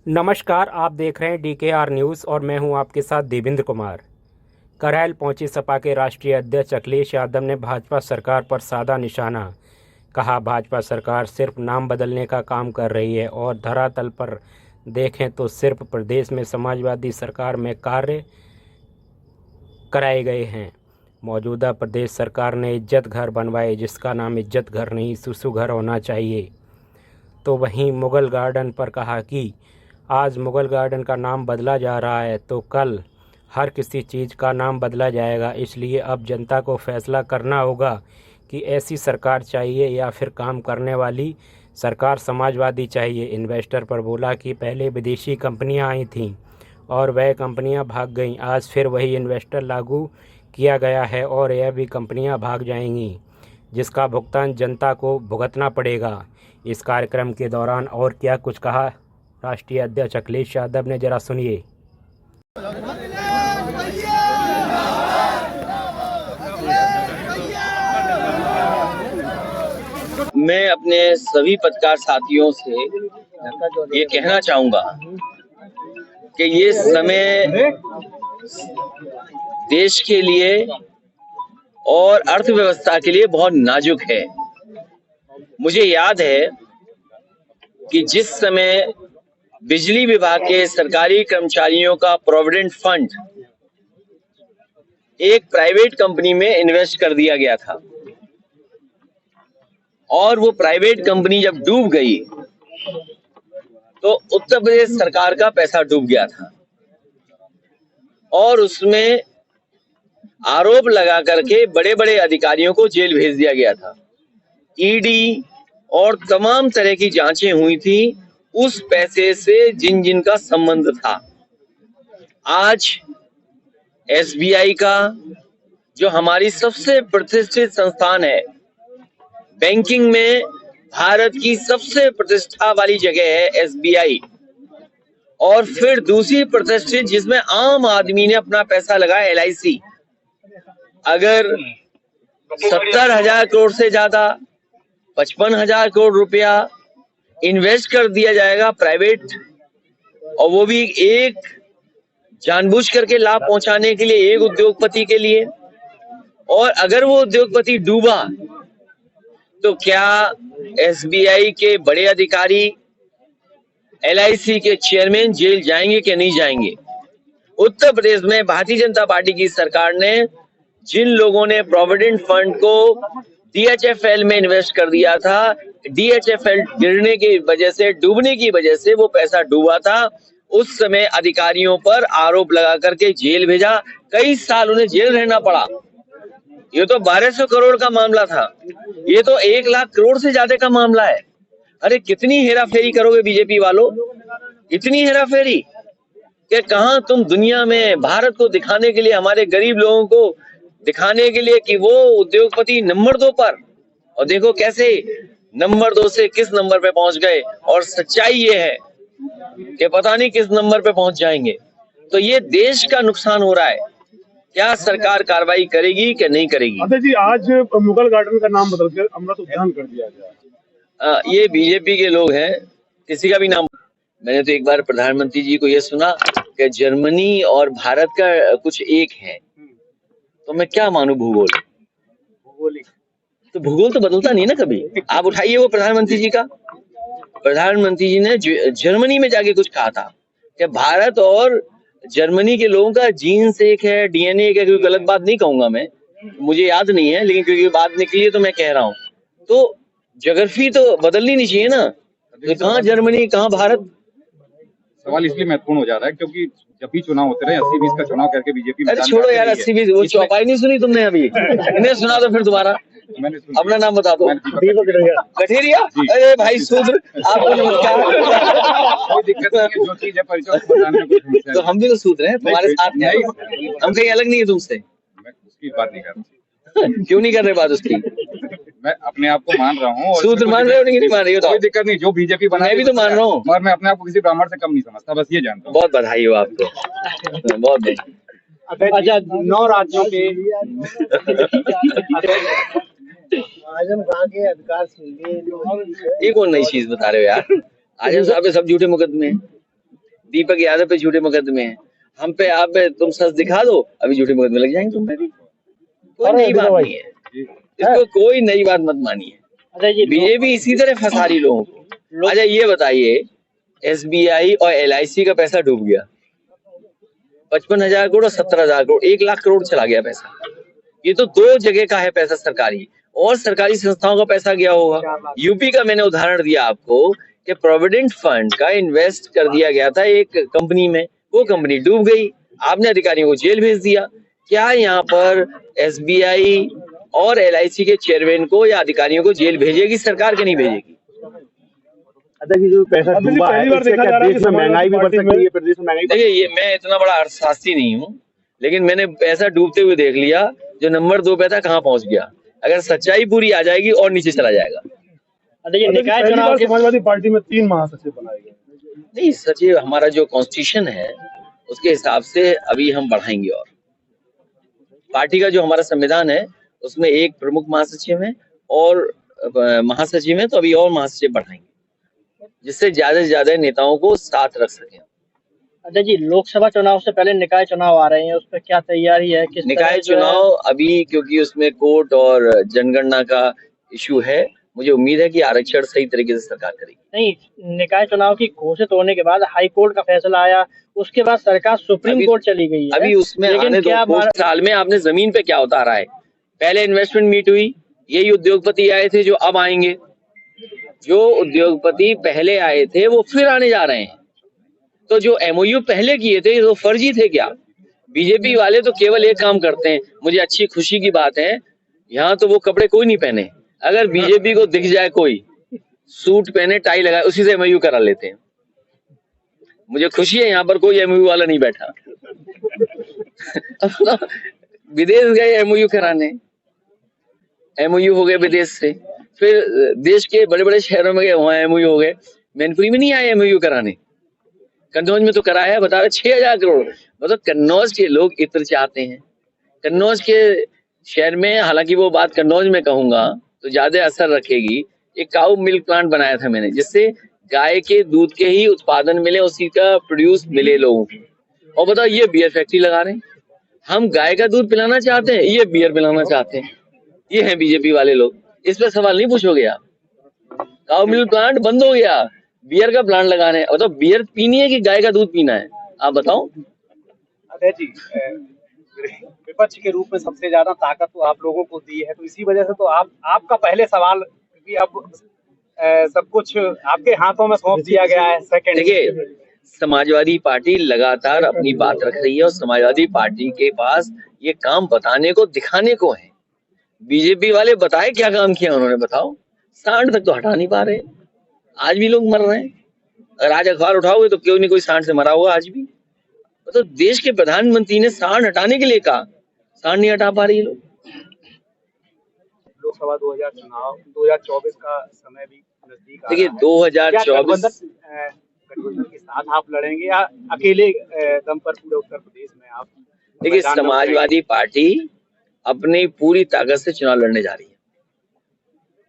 नमस्कार, आप देख रहे हैं DKR न्यूज़ और मैं हूं आपके साथ देवेंद्र कुमार। करैल पहुंची सपा के राष्ट्रीय अध्यक्ष अखिलेश यादव ने भाजपा सरकार पर साधा निशाना। कहा, भाजपा सरकार सिर्फ नाम बदलने का काम कर रही है और धरातल पर देखें तो सिर्फ प्रदेश में समाजवादी सरकार में कार्य कराए गए हैं। मौजूदा प्रदेश सरकार ने इज्जत घर बनवाए, जिसका नाम इज्जत घर नहीं सुसु घर होना चाहिए। तो वहीं मुगल गार्डन पर कहा कि आज मुगल गार्डन का नाम बदला जा रहा है तो कल हर किसी चीज़ का नाम बदला जाएगा। इसलिए अब जनता को फैसला करना होगा कि ऐसी सरकार चाहिए या फिर काम करने वाली सरकार समाजवादी चाहिए। इन्वेस्टर पर बोला कि पहले विदेशी कंपनियां आई थीं और वह कंपनियां भाग गईं। आज फिर वही इन्वेस्टर लागू किया गया है और यह भी कंपनियां भाग जाएंगी, जिसका भुगतान जनता को भुगतना पड़ेगा। इस कार्यक्रम के दौरान और क्या कुछ कहा राष्ट्रीय अध्यक्ष अखिलेश यादव ने, जरा सुनिए। मैं अपने सभी पत्रकार साथियों से ये कहना चाहूंगा कि ये समय देश के लिए और अर्थव्यवस्था के लिए बहुत नाजुक है। मुझे याद है कि जिस समय बिजली विभाग के सरकारी कर्मचारियों का प्रोविडेंट फंड एक प्राइवेट कंपनी में इन्वेस्ट कर दिया गया था और वो प्राइवेट कंपनी जब डूब गई तो उत्तर प्रदेश सरकार का पैसा डूब गया था और उसमें आरोप लगा करके बड़े बड़े अधिकारियों को जेल भेज दिया गया था। ईडी और तमाम तरह की जांचें हुई थी उस पैसे से जिन जिन का संबंध था। आज एसबीआई का, जो हमारी सबसे प्रतिष्ठित संस्थान है, बैंकिंग में भारत की सबसे प्रतिष्ठा वाली जगह है एसबीआई, और फिर दूसरी प्रतिष्ठित जिसमें आम आदमी ने अपना पैसा लगाया LIC। अगर 70,000 करोड़ से ज्यादा 55,000 करोड़ रुपया इन्वेस्ट कर दिया जाएगा प्राइवेट, और वो भी एक जानबूझ करके लाभ पहुंचाने के लिए, एक उद्योगपति के लिए, और अगर वो उद्योगपति डूबा तो क्या एसबीआई के बड़े अधिकारी, LIC के चेयरमैन जेल जाएंगे कि नहीं जाएंगे? उत्तर प्रदेश में भारतीय जनता पार्टी की सरकार ने जिन लोगों ने प्रोविडेंट फंड को DHFL में इन्वेस्ट कर दिया था, DHFL गिरने की वजह से, डूबने की वजह से वो पैसा डूबा था, उस समय अधिकारियों पर आरोप लगा करके जेल भेजा। कई साल उन्हें जेल रहना पड़ा। ये तो 1200 करोड़ का मामला था, ये तो 1 लाख करोड़ से ज्यादा का मामला है। अरे कितनी हेराफेरी करोगे बीजेपी वालों, इतनी हेराफेरी कि कहां तुम दुनिया में भारत को दिखाने के लिए, हमारे गरीब लोगों को दिखाने के लिए कि वो उद्योगपति नंबर 2 पर, और देखो कैसे नंबर 2 से किस नंबर पे पहुंच गए। और सच्चाई ये है कि पता नहीं किस नंबर पे पहुंच जाएंगे। तो ये देश का नुकसान हो रहा है। क्या सरकार कार्रवाई करेगी कि नहीं करेगी? अध्यक्ष जी, आज मुगल गार्डन का नाम बदल कर अमृत उद्यान कर दिया गया। ये बीजेपी के लोग हैं, किसी का भी नाम। मैंने तो एक बार प्रधानमंत्री जी को ये सुना कि जर्मनी और भारत का कुछ एक है, तो मैं क्या मानूं भूगोल? तो भूगोल तो बदलता नहीं ना कभी। आप उठाइए वो प्रधानमंत्री जी का, प्रधानमंत्री जी ने जर्मनी में जाके कुछ कहा था कि भारत और जर्मनी के लोगों का जीन्स एक है, DNA एक है। कोई गलत बात नहीं कहूंगा मैं, मुझे याद नहीं है, लेकिन क्योंकि बात निकली है तो मैं कह रहा हूँ। तो ज्योग्राफी तो बदलनी नहीं चाहिए ना, तो कहाँ जर्मनी कहाँ भारत? सवाल इसलिए महत्वपूर्ण हो जा रहा है क्योंकि जब भी चुनाव होते रहे 80-20 का चुनाव करके बीजेपी। अरे छोड़ो यार, 80-20 वो चौपाई नहीं सुनी तुमने अभी? इन्हें सुना दो फिर दोबारा। अपना नाम बता दो। कठेरिया? अरे भाई शूद्र, आपको नमस्कार। कोई दिक्कत नहीं है, जो चीज है परिचय बताने में कोई समस्या तो हम भी तो शूद्र हैं, तुम्हारे साथ हैं, हम कहीं अलग नहीं है तुमसे। मैं उसकी बात नहीं कर रहा। क्यों नहीं कर रहे बात उसकी? मैं अपने आप को मान रहा हूँ। शूद्र मान रहे हो नहीं मान रही हो? कोई दिक्कत नहीं, जो बीजेपी बना, मैं भी तो मान रहा हूँ, और मैं अपने आप को किसी ब्राह्मण से कम नहीं समझता, बस ये जानता हूँ। बहुत बधाई हो आपको, बहुत बधाई। अच्छा, 9 राज्यों के आजम खान के अधिकार छीन लिए। ये कौन नई चीज बता रहे हो यार? आजम साहब पे सब झूठे मुकदमे हैं। दीपक यादव पे झूठे मुकदमे हैं, हम पे आप पे तुम सच दिखा दो, अभी झूठे मुकदमे लग जाएंगे तुम पे भी। कोई नई बात नहीं है, इसको कोई नई बात मत मानिए। अच्छा जी, बीजेपी इसी तरह फंसा रही लोगों को। अच्छा ये बताइए, SBI और LIC का पैसा डूब गया, 55,000 करोड़ और 17,000 करोड़, 1 लाख करोड़ चला गया पैसा। ये तो 2 जगह का है पैसा सरकारी, और सरकारी संस्थाओं का पैसा गया होगा। यूपी का मैंने उदाहरण दिया आपको कि प्रोविडेंट फंड का इन्वेस्ट कर दिया गया था एक कंपनी में, वो कंपनी डूब गई, आपने अधिकारियों को जेल भेज दिया। क्या यहाँ पर SBI और LIC के चेयरमैन को या अधिकारियों को जेल भेजेगी सरकार, के नहीं भेजेगी? अध्यक्ष जी, जो पैसा अभी डूबा है, पहली बार इससे देखा क्या जा रहा है देश कि में महंगाई भी बढ़ समाजवादी सकती है, प्रदेश में महंगाई बढ़ देखिए ये मैं इतना बड़ा अर्थशास्त्री नहीं हूँ, लेकिन मैंने पैसा डूबते हुए देख लिया, जो नंबर 2 पे था कहाँ पहुंच गया। अगर सच्चाई पूरी आ जाएगी और नीचे चला जाएगा। अच्छा जी, निकाय पहली चुनाव बार के समाजवादी पार्टी में 3 महासचिव बनाए गए। नहीं सचिव, हमारा जो कॉन्स्टिट्यूशन है उसके हिसाब से अभी हम बढ़ाएंगे, और पार्टी का जो हमारा संविधान है उसमें एक प्रमुख महासचिव है और महासचिव है, तो अभी और महासचिव बढ़ाएंगे जिससे ज्यादा से ज्यादा नेताओं को साथ रख सकें। अच्छा जी, लोकसभा चुनाव से पहले निकाय चुनाव आ रहे हैं, उस पर क्या तैयारी है? किस तरह निकाय जो है? चुनाव अभी क्योंकि उसमें कोर्ट और जनगणना का इशू है, मुझे उम्मीद है कि आरक्षण सही तरीके से सरकार करेगी। नहीं, निकाय चुनाव की घोषित होने के बाद हाई कोर्ट का फैसला आया, उसके बाद सरकार सुप्रीम कोर्ट चली गई है। अभी उसमें लेकिन आने दो, क्या 2 साल में आपने जमीन पे क्या उतारा है। पहले इन्वेस्टमेंट मीट हुई, यही उद्योगपति आए थे जो अब आएंगे, जो उद्योगपति पहले आए थे वो फिर आने जा रहे हैं। तो जो MOU पहले किए थे वो फर्जी थे क्या? बीजेपी वाले तो केवल एक काम करते हैं, मुझे अच्छी खुशी की बात है, यहाँ तो वो कपड़े कोई नहीं पहने, अगर बीजेपी को दिख जाए कोई सूट पहने टाई लगाए उसी से MOU करा लेते हैं। मुझे खुशी है यहाँ पर कोई MOU वाला नहीं बैठा। विदेश गए MOU कराने, MOU हो गए विदेश से, फिर देश के बड़े बड़े शहरों में गए, वहां MOU हो गए। मैनपुरी में नहीं आए MOU कराने, कन्नौज में तो कराया है, बता रहे 6,000 करोड़। मतलब कन्नौज के लोग इत्र चाहते हैं। कन्नौज के शहर में, हालांकि वो बात कन्नौज में कहूंगा तो ज्यादा असर रखेगी, एक काऊ मिल्क प्लांट बनाया था मैंने, जिससे गाय के दूध के ही उत्पादन मिले, उसी का प्रोड्यूस मिले लोगों को। और बताओ ये बियर फैक्ट्री लगा रहे हैं, हम गाय का दूध पिलाना चाहते हैं, ये बियर पिलाना चाहते हैं। ये है बीजेपी वाले लोग, इस पे सवाल नहीं पूछोगे आप। काऊ मिल्क प्लांट बंद हो गया, बियर का प्लांट लगा रहे हैं। मतलब बियर पीनी है कि गाय का दूध पीना है, आप बताओ। अजय जी, विपक्ष के रूप में सबसे ज्यादा ताकत तो आप लोगों को दी है, तो इसी वजह से तो आपका पहले सवाल कि अब सब कुछ आपके हाथों में सौंप दिया गया है। सेकंड, देखिए समाजवादी पार्टी लगातार अपनी बात रख रही है और समाजवादी पार्टी के पास ये काम बताने को, दिखाने को है। बीजेपी वाले बताए क्या काम किया उन्होंने, बताओ। सांड तक तो हटा नहीं पा रहे, आज भी लोग मर रहे हैं। अगर आज अखबार उठाओगे तो क्यों नहीं कोई सांड से मरा होगा आज भी। तो देश के प्रधानमंत्री ने सांड हटाने के लिए कहा, सांड नहीं हटा पा रही है लोग। लोकसभा 2024 का समय भी नजदीक आ रहा है। देखिए 2024 गठबंधन के साथ आप लड़ेंगे या अकेले दम पर पूरे उत्तर प्रदेश में आप? देखिए समाजवादी पार्टी अपनी पूरी ताकत से चुनाव लड़ने जा रही है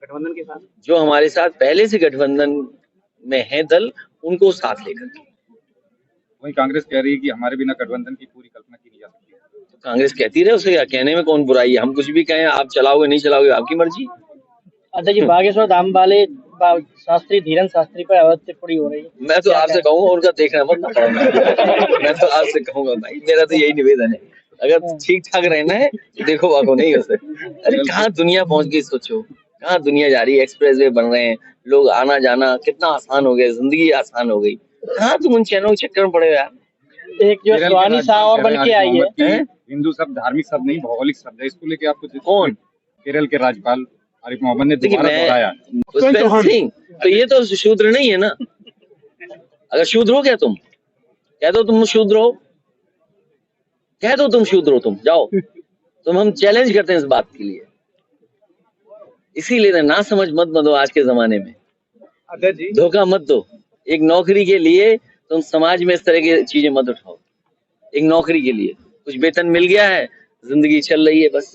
गठबंधन के साथ। जो हमारे साथ पहले से गठबंधन में है दल, उनको साथ लेकर के। वहीं कांग्रेस कह रही है कि हमारे बिना गठबंधन की पूरी कल्पना की नहीं जा सकती। तो कांग्रेस कहती रहे, उसे क्या कहने में कौन बुराई है। हम कुछ भी कहें, आप चलाओगे नहीं चलाओगे आपकी मर्जी। अच्छा जी, बागेश्वर धाम वाले शास्त्री धीरेन शास्त्री पर अवैध टिप्पणी हो रही है। मैं तो आपसे कहूंगा उनका देखना मत ना पड़ा। मैं तो आपसे कहूंगा भाई, मेरा तो यही निवेदन है, अगर ठीक ठाक रहना है तो देखो वाको नहीं हो सकता। अरे कहाँ दुनिया पहुंच गई, सोचो कहाँ दुनिया जा रही है। एक्सप्रेस वे बन रहे हैं, लोग आना जाना कितना आसान हो गया, जिंदगी आसान हो गई। कहाँ तुम उन चैनों के चक्कर में पड़े हो यार। एक जो स्वानी शाह और बन के आई है, हिंदू शब्द धार्मिक शब्द नहीं, भौगोलिक शब्द है। इसको लेके आपको कौन? केरल के राज्यपाल आरिफ मोहम्मद ने देखिए दोबारा दोहराया। सिंह, तो ये तो शूद्र नहीं है ना। अगर शूद्र हो क्या तुम, कह दो तुम शूद्र हो, कह दो तुम शूद्र हो, तुम जाओ। तुम हम चैलेंज करते हैं इस बात के लिए। इसीलिए ना समझ मत दो आज के जमाने में, अजय जी, धोखा मत दो। एक नौकरी के लिए तुम समाज में इस तरह की चीजें मत उठाओ। एक नौकरी के लिए कुछ वेतन मिल गया है, जिंदगी चल रही है बस।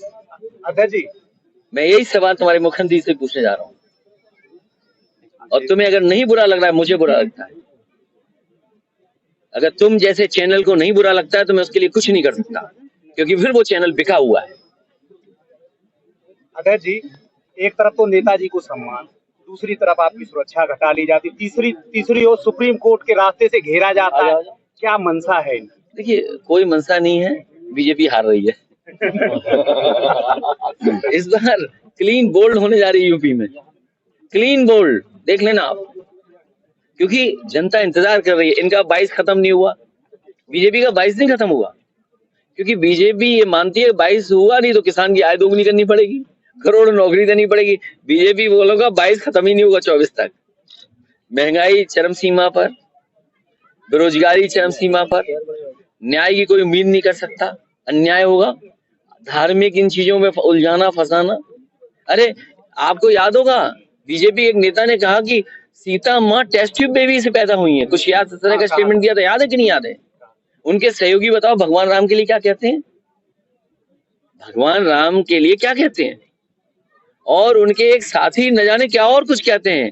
अजय जी, मैं यही सवाल तुम्हारे मुख्यमंत्री से पूछने जा रहा हूँ, और तुम्हें अगर नहीं बुरा लग रहा है, मुझे बुरा लगता है। अगर तुम जैसे चैनल को नहीं बुरा लगता है तो मैं उसके लिए कुछ नहीं कर सकता, क्योंकि फिर वो चैनल बिका हुआ है। अध्यक्ष जी, एक तरफ तो नेताजी को सम्मान, दूसरी तरफ आपकी सुरक्षा घटा ली जाती, तीसरी ओर सुप्रीम कोर्ट के रास्ते से घेरा जाता है। क्या मंशा है इनकी? देखिए, कोई मंशा नहीं है, बीजेपी हार रही है। इस बार क्लीन बोल्ड होने जा रही है यूपी में, क्लीन बोल्ड, देख लेना आप, क्योंकि जनता इंतजार कर रही है। इनका 22 खत्म नहीं हुआ, बीजेपी का 22 नहीं खत्म हुआ, क्योंकि बीजेपी ये मानती है 22 हुआ नहीं तो किसान की आय दोगुनी करनी पड़ेगी, करोड़ नौकरी देनी पड़ेगी। बीजेपी बोलोगा 22 खत्म ही नहीं होगा 24 तक। महंगाई चरम सीमा पर, बेरोजगारी चरम सीमा पर, न्याय की कोई उम्मीद नहीं कर सकता, अन्याय होगा, धार्मिक इन चीजों में उलझाना फंसाना। अरे आपको याद होगा, बीजेपी एक नेता ने कहा कि सीता माँ टेस्ट ट्यूब बेबी से पैदा हुई है, कुछ याद, इस तरह का स्टेटमेंट दिया था, याद है कि नहीं याद है? उनके सहयोगी बताओ भगवान राम के लिए क्या कहते हैं, भगवान राम के लिए क्या कहते हैं, और उनके एक साथी न जाने क्या और कुछ कहते हैं।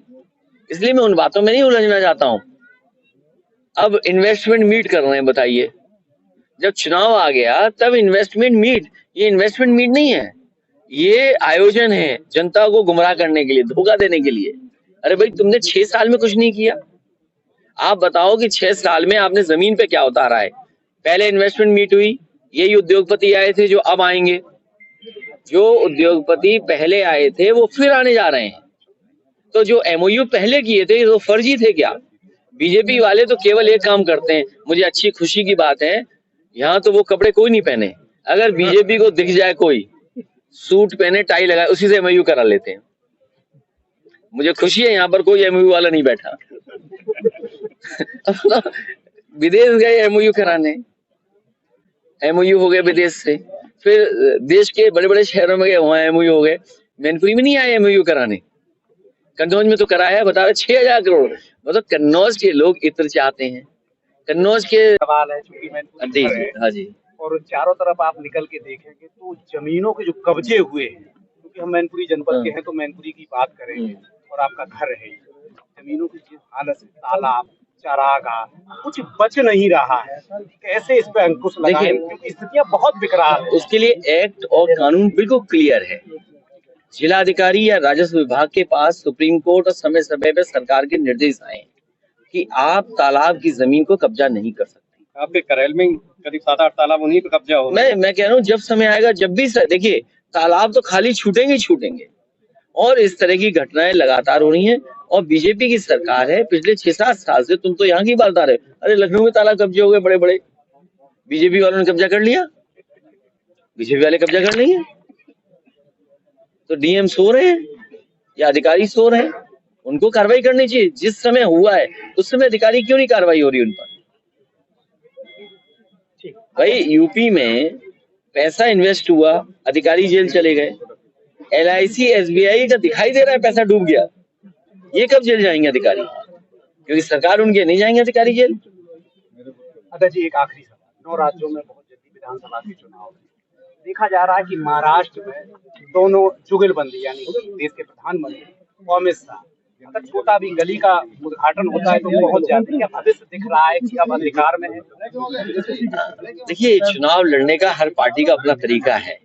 इसलिए मैं उन बातों में नहीं उलझना चाहता हूं। अब इन्वेस्टमेंट मीट कर रहे हैं, बताइए, जब चुनाव आ गया तब इन्वेस्टमेंट मीट, ये इन्वेस्टमेंट मीट नहीं है, ये आयोजन है जनता को गुमराह करने के लिए, धोखा देने के लिए। अरे भाई, तुमने 6 साल में कुछ नहीं किया, आप बताओ कि 6 साल में आपने जमीन पे क्या उतारा है? पहले इन्वेस्टमेंट मीट हुई, यही उद्योगपति आए थे जो अब आएंगे, जो उद्योगपति पहले आए थे वो फिर आने जा रहे हैं। तो जो एमओयू पहले किए थे वो फर्जी थे क्या? बीजेपी वाले तो केवल एक काम करते हैं, मुझे अच्छी खुशी की बात है, यहाँ तो वो कपड़े कोई नहीं पहने, अगर बीजेपी को दिख जाए कोई सूट पहने टाई लगाए, उसी से एमओयू करा लेते हैं। मुझे खुशी है यहाँ पर कोई एमओयू वाला नहीं बैठा। विदेश गए एमओयू कराने, एमओयू हो गए विदेश से, फिर देश के बड़े बड़े शहरों में गए, वहां एमओयू हो गए। मैनपुरी में नहीं आए एमओयू कराने, कन्नौज में तो कराया है, बता रहे 6000 करोड़। मतलब कन्नौज के लोग इत्र चाहते हैं, कन्नौज के सवाल है चूंकि मैनपुरी है, हाँ जी, और चारों तरफ आप निकल के देखेंगे तो जमीनों के जो कब्जे हुए हैं, क्योंकि हम मैनपुरी जनपद के हैं तो मैनपुरी की बात करेंगे, और आपका घर है, जमीनों की जिस हालत से, तालाब, चारागाह, कुछ बच नहीं रहा है, कैसे इस पे अंकुश लगाएं? क्योंकि स्थितियां बहुत विकराल है। उसके लिए एक्ट और कानून बिल्कुल क्लियर है। जिलाधिकारी या राजस्व विभाग के पास सुप्रीम कोर्ट और समय समय पर सरकार के निर्देश आए कि आप तालाब की जमीन को कब्जा नहीं कर सकते। आपके करेल में करीब 7-8 तालाब उन्हीं पे कब्जा हो। मैं कह रहा हूँ, जब समय आएगा, जब भी देखिए तालाब तो खाली छूटेंगे ही छूटेंगे, और इस तरह की घटनाएं लगातार हो रही हैं। और बीजेपी की सरकार है पिछले 6-7 साल से, तुम तो यहाँ की बात बता रहे हो, अरे लखनऊ में तालाब कब्जे हो गए बड़े बड़े, बीजेपी वालों ने कब्जा कर लिया, बीजेपी वाले कब्जा कर लेंगे। तो डीएम सो रहे हैं या अधिकारी सो रहे हैं, उनको कार्रवाई करनी चाहिए। जिस समय हुआ है उस समय अधिकारी क्यों नहीं कार्रवाई हो रही उन पर? भाई यूपी में पैसा इन्वेस्ट हुआ, अधिकारी जेल चले गए, LIC SBI का दिखाई दे रहा है पैसा डूब गया, ये कब जेल जाएंगे अधिकारी? क्योंकि सरकार उनके नहीं जाएंगे अधिकारी जेल। अध्यक्ष जी, एक आखिरी सवाल, 9 राज्यों में बहुत जल्दी विधानसभा के चुनाव है। देखा जा रहा है कि महाराष्ट्र में दोनों जुगलबंदी, यानी देश के प्रधानमंत्री अमित शाह, अगर छोटा भी गली का उद्घाटन होता है तो पहुंच जाते हैं। क्या भविष्य दिख रहा है कि अब अधिकार में है? देखिए, चुनाव लड़ने का हर पार्टी का अपना तरीका है,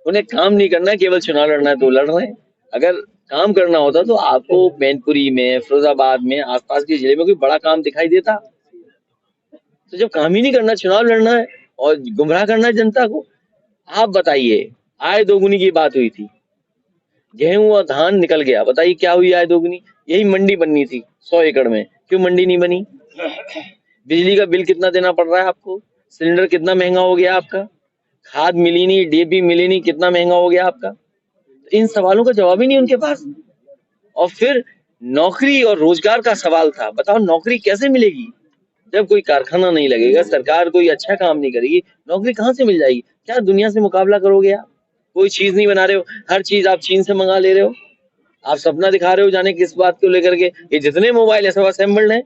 उन्हें काम नहीं करना है, केवल चुनाव लड़ना है तो लड़ रहे हैं। अगर काम करना होता तो आपको मैनपुरी में, फिरोजाबाद में, आसपास के जिले में कोई बड़ा काम दिखाई देता। तो जब काम ही नहीं करना, चुनाव लड़ना है और गुमराह करना है जनता को। आप बताइए, आय दोगुनी की बात हुई थी, गेहूं और धान निकल गया, बताइए क्या हुई आय दोगुनी? यही मंडी बननी थी 100 एकड़ में, क्यों मंडी नहीं बनी? बिजली का बिल कितना देना पड़ रहा है आपको? सिलेंडर कितना महंगा हो गया आपका? खाद मिली नहीं, DAP मिली नहीं, कितना महंगा हो गया आपका? इन सवालों का जवाब ही नहीं उनके पास। और फिर नौकरी और रोजगार का सवाल था, बताओ नौकरी कैसे मिलेगी जब कोई कारखाना नहीं लगेगा, सरकार कोई अच्छा काम नहीं करेगी, नौकरी कहाँ से मिल जाएगी? क्या दुनिया से मुकाबला करोगे आप? कोई चीज नहीं बना रहे हो, हर चीज आप चीन से मंगा ले रहे हो। आप सपना दिखा रहे हो जाने किस बात को लेकर के। ये जितने मोबाइल है सब असेंबल्ड है,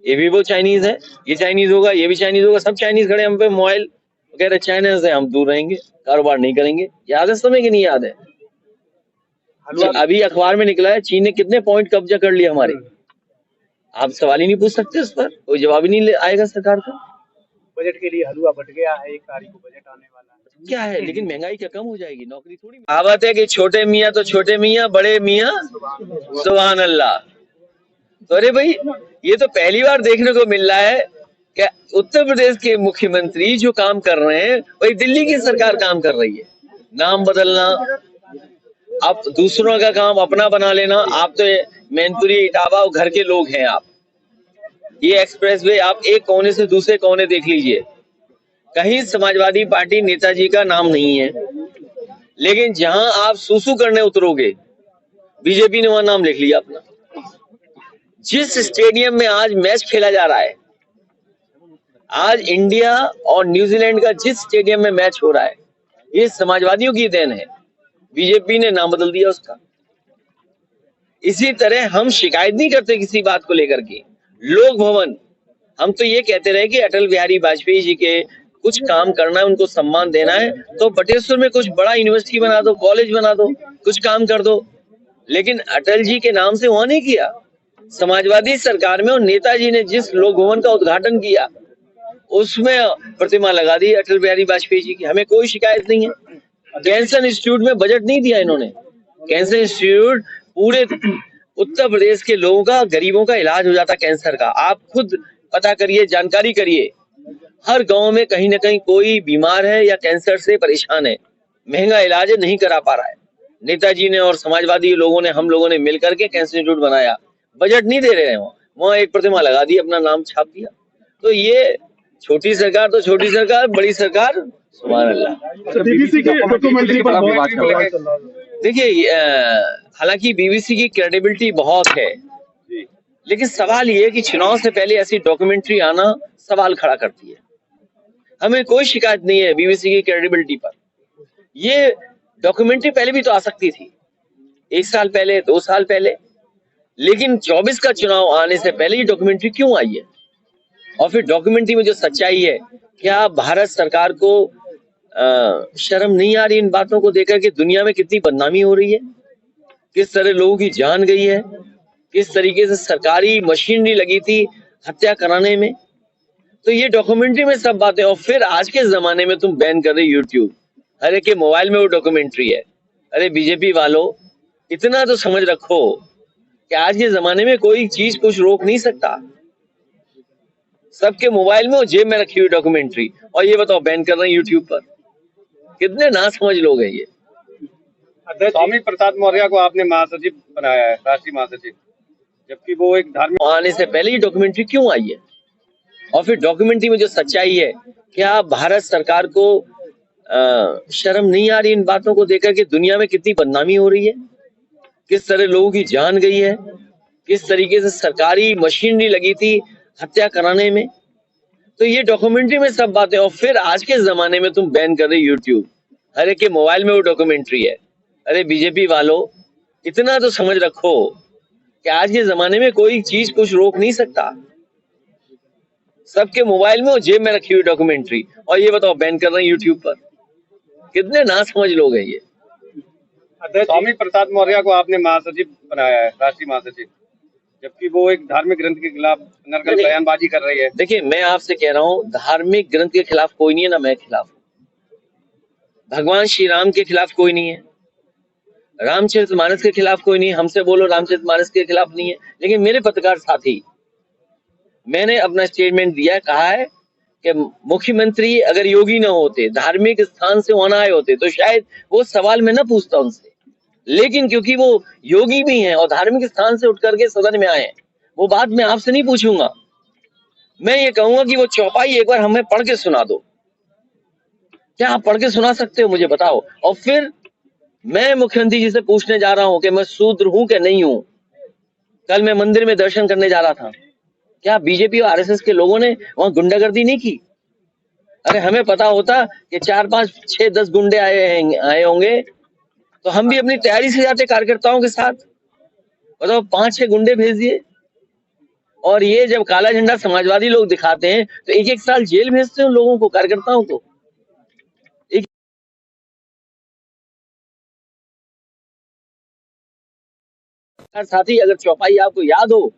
ये भी वो चाइनीज है, ये चाइनीज होगा, ये भी चाइनीज होगा, सब चाइनीज खड़े हम पे मोबाइल वगैरह। चाइना से हम दूर रहेंगे, कारोबार नहीं करेंगे। याद है समय कि नहीं याद है? अभी अखबार में निकला है, चीन ने कितने पॉइंट कब्जा कर लिया हमारे। आप सवाल ही नहीं पूछ सकते उस पर, कोई जवाब ही नहीं आएगा सरकार का। बजट के लिए हलवा बट गया है, 1 तारीख को बजट आने वाला है। क्या है, लेकिन महंगाई क्या कम हो जाएगी? नौकरी थोड़ी। कहावत है कि छोटे मियाँ तो छोटे मियाँ, बड़े मियाँ सुभान अल्लाह। तो अरे भाई, ये तो पहली बार देखने को मिल रहा है कि उत्तर प्रदेश के मुख्यमंत्री जो काम कर रहे हैं वही दिल्ली की सरकार काम कर रही है। नाम बदलना, आप दूसरों का काम अपना बना लेना। आप तो मैनपुरी इटावा और घर के लोग हैं। आप ये एक्सप्रेसवे आप एक कोने से दूसरे कोने देख लीजिए, कहीं समाजवादी पार्टी नेताजी का नाम नहीं है, लेकिन जहां आप सुसु करने उतरोगे बीजेपी ने वहां नाम लिख लिया अपना। जिस स्टेडियम में आज मैच खेला जा रहा है, आज इंडिया और न्यूजीलैंड का जिस स्टेडियम में मैच हो रहा है, ये समाजवादियों की देन है। बीजेपी ने नाम बदल दिया उसका। इसी तरह हम शिकायत नहीं करते किसी बात को लेकर के। लोक भवन, हम तो ये कहते रहे कि अटल बिहारी वाजपेयी जी के कुछ काम करना है, उनको सम्मान देना है, तो बटेश्वर में कुछ बड़ा यूनिवर्सिटी बना दो, कॉलेज बना दो, कुछ काम कर दो। लेकिन अटल जी के नाम से वहां नहीं किया। समाजवादी सरकार में और नेताजी ने जिस लोक भवन का उद्घाटन किया उसमें प्रतिमा लगा दी अटल बिहारी वाजपेयी जी की। हमें कोई शिकायत नहीं है। कैंसर इंस्टीट्यूट में बजट नहीं दिया इन्होंने। कैंसर इंस्टीट्यूट पूरे उत्तर प्रदेश के लोगों का, गरीबों का इलाज हो जाता कैंसर का। आप खुद पता करिए, जानकारी करिए, हर गांव में कहीं ना कहीं कोई बीमार है या कैंसर से परेशान है, महंगा इलाज नहीं करा पा रहा है। नेताजी ने और समाजवादी लोगों ने, हम लोगों ने मिलकर के कैंसर इंस्टीट्यूट बनाया। बजट नहीं दे रहे हैं, वहां एक प्रतिमा लगा दी, अपना नाम छाप दिया। तो ये छोटी सरकार तो छोटी सरकार, बड़ी सरकार सुभान अल्लाह। बीबीसी के डॉक्यूमेंट्री पर विवाद चल रहा है। देखिए, हालांकि बीबीसी की क्रेडिबिलिटी बहुत है, लेकिन सवाल ये है कि चुनाव से पहले ऐसी डॉक्यूमेंट्री आना सवाल खड़ा करती है। हमें कोई शिकायत नहीं है बीबीसी की क्रेडिबिलिटी पर। ये डॉक्यूमेंट्री पहले भी तो आ सकती थी, 1 साल पहले, 2 साल पहले, लेकिन 24 का चुनाव आने से पहले ये डॉक्यूमेंट्री क्यों आई है? और फिर डॉक्यूमेंट्री में जो सच्चाई है, क्या भारत सरकार को शर्म नहीं आ रही इन बातों को देखकर कि दुनिया में कितनी बदनामी हो रही है, किस तरह लोगों की जान गई है, किस तरीके से सरकारी मशीनरी लगी थी हत्या कराने में? तो ये डॉक्यूमेंट्री में सब बातें। और फिर आज के जमाने में तुम बैन कर रहे यूट्यूब, अरे के मोबाइल में वो डॉक्यूमेंट्री है। अरे बीजेपी वालों, इतना तो समझ रखो कि आज के जमाने में कोई चीज कुछ रोक नहीं सकता। सबके मोबाइल में और जेब में रखी हुई डॉक्यूमेंट्री, और ये बताओ बैन कर रहे हैं यूट्यूब पर। कितने ना समझ लोग हैं ये। स्वामी प्रसाद मौर्य को आपने महासचिव बनाया है, राष्ट्रीय महासचिव, जबकि वो एक धार्मिक आने से पहले ये डॉक्यूमेंट्री क्यों आई है? और फिर डॉक्यूमेंट्री में जो सच्चाई है, क्या भारत सरकार को शर्म नहीं आ रही इन बातों को देखकर कि दुनिया में कितनी बदनामी हो रही है, किस तरह लोगों की जान गई है, किस तरीके से सरकारी मशीनरी लगी थी हत्या कराने में? तो ये डॉक्यूमेंट्री में सब बातें। और फिर आज के जमाने में तुम बैन कर रहे यूट्यूब, अरे के मोबाइल में वो डॉक्यूमेंट्री है। अरे बीजेपी वालों, इतना तो समझ रखो कि आज के जमाने में कोई चीज कुछ रोक नहीं सकता। सबके मोबाइल में और जेब में रखी हुई डॉक्यूमेंट्री, और ये बताओ बैन कर रहे हैं यूट्यूब पर। कितने ना समझ लोग हैं ये। स्वामी प्रसाद मौर्य को आपने महासचिव बनाया है, राष्ट्रीय महासचिव, जबकि वो एक धार्मिक ग्रंथ के खिलाफ नरकल बयानबाजी कर रही है। देखिए, मैं आपसे कह रहा हूँ, धार्मिक ग्रंथ के खिलाफ कोई नहीं है, ना मैं खिलाफ हूं। भगवान श्री राम के खिलाफ कोई नहीं है, रामचरितमानस के खिलाफ कोई नहीं है। हमसे बोलो रामचरितमानस के खिलाफ नहीं है। लेकिन मेरे पत्रकार साथी, मैंने अपना स्टेटमेंट दिया, कहा है कि मुख्यमंत्री अगर योगी न होते, धार्मिक स्थान से वहां आए होते, तो शायद वो सवाल मैं न पूछता उनसे। लेकिन क्योंकि वो योगी भी हैं और धार्मिक स्थान से उठ करके सदन में आए हैं, वो बात मैं आपसे नहीं पूछूंगा। मैं ये कहूंगा कि वो चौपाई एक बार हमें पढ़ के सुना दो। क्या आप पढ़ के सुना सकते हो? मुझे बताओ। और फिर मैं मुख्यमंत्री जी से पूछने जा रहा हूं कि मैं शूद्र हूं कि नहीं हूं। कल मैं मंदिर में दर्शन करने जा रहा था, क्या बीजेपी और आरएसएस के लोगों ने वहां गुंडागर्दी नहीं की? अरे हमें पता होता कि 4, 5, 6, 10 गुंडे आए होंगे, तो हम भी अपनी तैयारी से जाते कार्यकर्ताओं के साथ। बताओ, 5, 6 गुंडे भेज दिए। और ये जब काला झंडा समाजवादी लोग दिखाते हैं तो 1-1 साल जेल भेजते हैं उन लोगों को, कार्यकर्ताओं को। साथी, अगर चौपाई आपको याद हो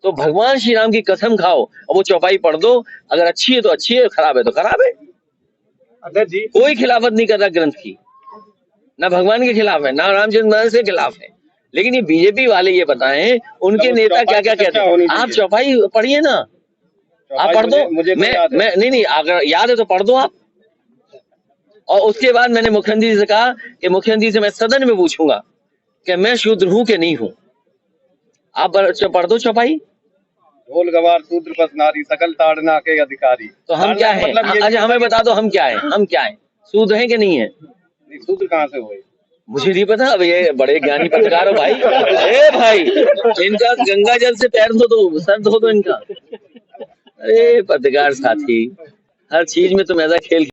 तो भगवान श्री राम की कसम खाओ और वो चौपाई पढ़ दो, अगर अच्छी है तो अच्छी है, खराब है तो खराब है। अध्यक्ष जी, कोई खिलाफत नहीं कर रहा ग्रंथ की, ना भगवान के खिलाफ है ना रामचंद्र महाराज के खिलाफ है। लेकिन ये बीजेपी वाले ये बताएं उनके मतलब नेता क्या क्या चौपाई कहते होनी हैं। चाहिए। आप चौपाई पढ़िए ना, आप पढ़ दो। मुझे मैं नहीं, अगर याद है तो पढ़ दो आप। और उसके बाद मैंने मुख्यमंत्री जी से कहा कि मुख्यमंत्री से मैं सदन में पूछूंगा कि मैं शूद्र हूं कि नहीं हूं। आप पढ़ दो चौपाई। ढोल गवार शूद्र बस नारी सकल ताड़ना के अधिकारी। तो हम क्या है? अच्छा हमें बता दो हम क्या है? हम क्या है? शूद्र हैं कि नहीं है? शूद्र कहाँ से हुए? मुझे नहीं पता। अब ये बड़े ज्ञानी पत्रकार हो भाई। ए भाई, इनका गंगा जल से पैर धो दो, सर धो दो इनका। अरे पत्रकार साथी, हर चीज में तुम ऐसा खेल